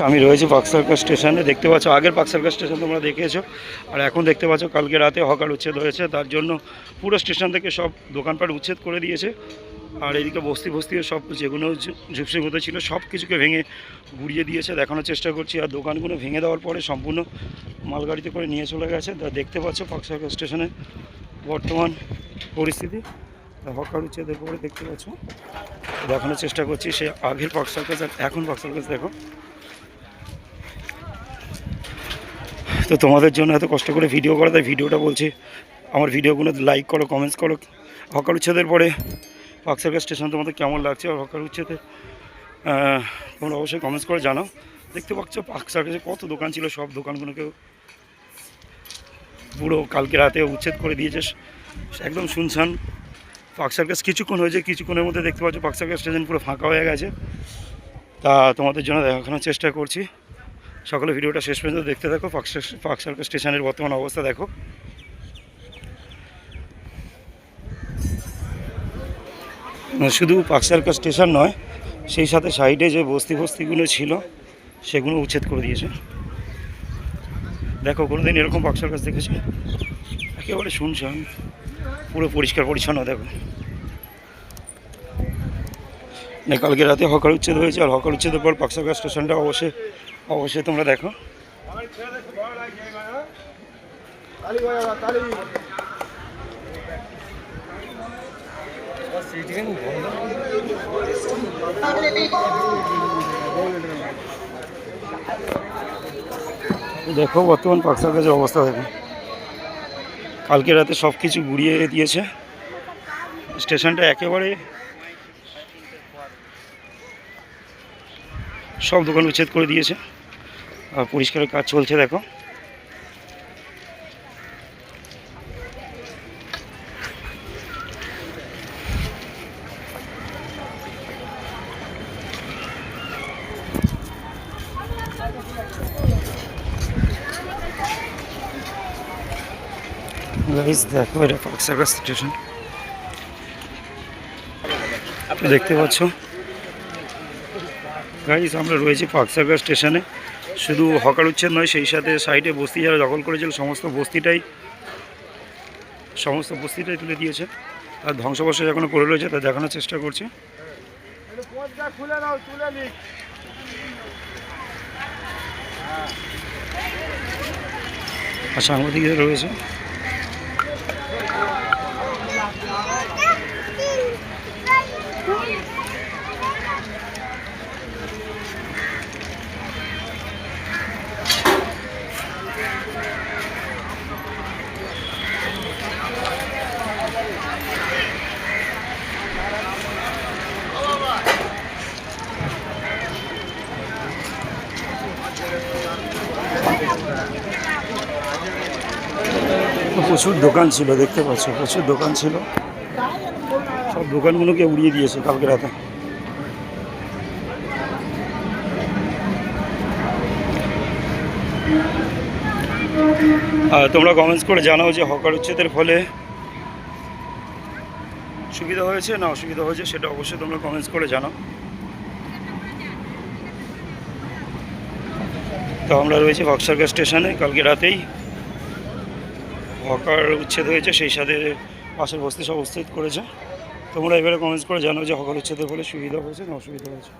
আমি রয়েছি park circus স্টেশনে। দেখতে পাচ্ছ আগের পার্ক সার্কাস স্টেশন তোমরা দেখেছো, আর এখন দেখতে পাচ্ছ কালকে রাতে হকার উচ্ছেদ হয়েছে। তার জন্য পুরো স্টেশন থেকে সব দোকানপাট উচ্ছেদ করে দিয়েছে। আর এদিকে বস্তি বস্তিও সব যেগুলো ঝুপসি মতো ছিল সব কিছুকে ভেঙে গুড়িয়ে দিয়েছে, দেখানোর চেষ্টা করছি। আর দোকানগুলো ভেঙে দেওয়ার পরে সম্পূর্ণ মালগাড়িতে করে নিয়ে চলে গেছে। দেখতে পাচ্ছ পার্ক সার্কাস স্টেশনে বর্তমান পরিস্থিতি। হকার উচ্ছেদের পরে দেখতে পাচ্ছ, দেখানোর চেষ্টা করছি সে আগের পার্ক সার্কাস আর এখন পার্ক সার্কাস দেখো। তো তোমাদের জন্য এত কষ্ট করে ভিডিও করা, তাই ভিডিওটা বলছি, আমার ভিডিওগুলো লাইক করো, কমেন্টস করো। হকার উচ্ছেদের পরে পার্ক সার্কাস স্টেশন তোমাদের কেমন লাগছে, আর হকার উচ্ছেদে তোমরা অবশ্যই কমেন্টস করে জানাও। দেখতে পাচ্ছ পার্ক সার্কাসে কত দোকান ছিল, সব দোকানগুলোকেও পুরো কালকে রাতে উচ্ছেদ করে দিয়েছে, একদম শুনশান পার্ক সার্কাস। কিছুক্ষণ হয়েছে, কিছুক্ষণের মধ্যে দেখতে পাচ্ছ পার্ক সার্কাস স্টেশন পুরো ফাঁকা হয়ে গেছে। তা তোমাদের জন্য দেখানোর চেষ্টা করছি, সকলে ভিডিওটা শেষ পর্যন্ত দেখতে থাকো। পার্ক সার্কাস স্টেশনের বর্তমান অবস্থা দেখো। শুধু পার্ক সার্কাস স্টেশন নয়, সেই সাথে সাইডে যে বস্তিগুলো ছিল সেগুলো উচ্ছেদ করে দিয়েছে। দেখো কোনোদিন এরকম পার্ক সার্কাস দেখেছে? একেবারে শুনশান, পুরো পরিষ্কার পরিচ্ছন্ন। দেখো না, কালকে রাতে হকার উচ্ছেদ হয়েছে, আর হকার উচ্ছেদের পর পার্ক সার্কাস স্টেশনটা অবশ্যই তোমরা দেখো। দেখো বর্তমান পার্ক সার্কাসের অবস্থা দেখো। কালকে রাতে সব কিছু গুড়িয়ে দিয়েছে, স্টেশনটা একেবারে সব দোকান উচ্ছেদ করে দিয়েছে, আর পরিষ্কারের কাজ চলছে দেখো। দেখো এটা পার্ক সার্কাস স্টেশন, দেখতে পাচ্ছ গাইস। আমরা রয়েছি পার্ক সার্কাস স্টেশনে। শুধু হকার উচ্ছেদ নয়, সেই সাথে সাইডে বস্তি যারা দখল করেছিল সমস্ত বস্তিটাই তুলে দিয়েছে, আর ধ্বংসাবশেষ এখনো পড়ে রয়েছে, তা দেখানোর চেষ্টা করছি। আর সাংবাদিকরা রয়েছে। প্রচুর দোকান ছিল, দেখতে পাচ্ছ প্রচুর দোকান ছিল, সব দোকানগুলোকে উড়িয়ে দিয়েছে কালকে রাতে। আর তোমরা কমেন্টস করে জানাও যে হকার উচ্ছেদের ফলে সুবিধা হয়েছে না অসুবিধা হয়েছে, সেটা অবশ্যই তোমরা কমেন্টস করে জানাও। তো আমরা রয়েছি পার্ক সার্কাস স্টেশনে। কালকে রাতেই হকার উচ্ছেদ হয়েছে, সেই সাথে পাশের বস্তি সব উচ্ছেদ করেছে। তোমরা এবারে কমেন্টস করে জানাও যে হকার উচ্ছেদের ফলে সুবিধা হয়েছে না অসুবিধা হয়েছে।